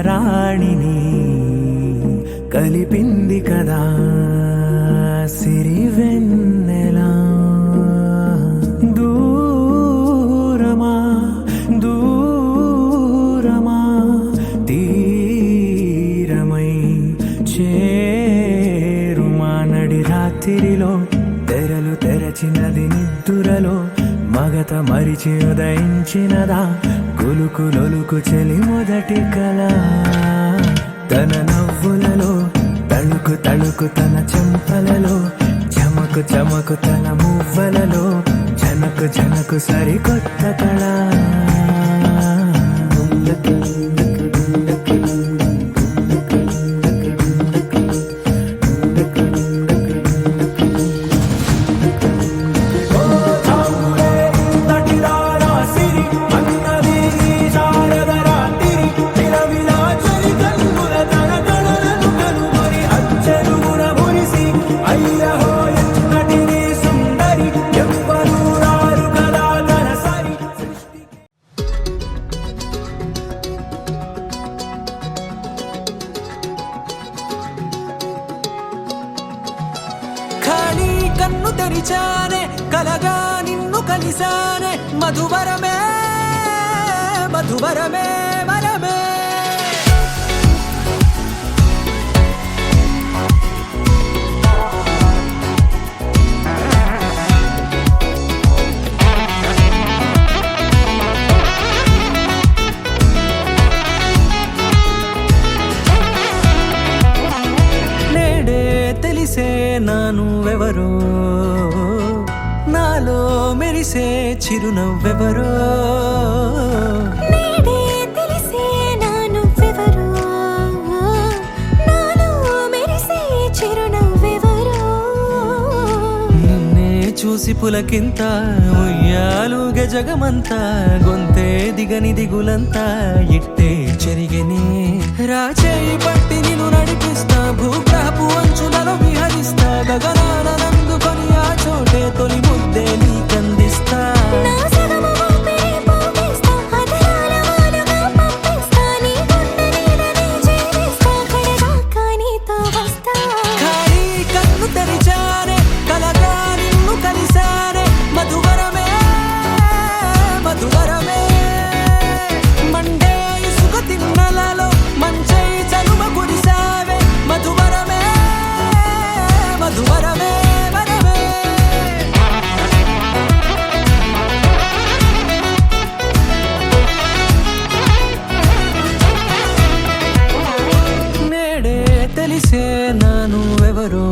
రాణిని కలిపింది కదా సిరివెన్నెలా. దూరమా దూరమా తీరమై చేరుమా నడి రాత్రిలో తెరలు తెరచినది నిద్దురలో మగత మరిచి ఉదయించినదా కులుకులొలుకు చెలి మొదటి కళ. తన నవ్వులలో తళుకు తళుకు తన చెంపలలో చమకు చమకు తన మువ్వలలో జనకు జనకు సరికొత్త కళ. కన్ను తెరిచానే కలగా నిన్ను కలిసానే మధువరమే మధువరమే వరమే. నేడే తెలిసే నానువెవరో నాలో మెరిసే చిరునవ్వెవరో. నేడే తెలిసే నానువెవరో నాలో మెరిసే చిరునవ్వెవరో. నిన్నే చూసి పులకింత ఉయ్యాలుగ జగమంతా గొంతే దిగని దిగులంతా ఇట్టే చెరిగెనే. రాచేయి పట్టి నిన్ను నడిపిస్తా భూగ్రహపు అంచులలో విహరిస్తా గగనాన నందుకొని ఆ చోటే తొలి ముద్దే నీకందిస్తా. నా సగము ఊపిరి పోగేస్తా అధరాల వాలుగా పంపిస్తా నీ గుండె నీడనే చేరిస్తా కడదాకా నీతో వస్తా. ఖాళీ కన్ను తెరిచానే కలగా నిన్ను కలిసానే మధువరమే మధువరమే. మండే ఇసుక తిన్నలలో మంచై చలువ కురిసావే మధువరమే మధువరమే వరమే. నేడే తెలిసే నానువెవరో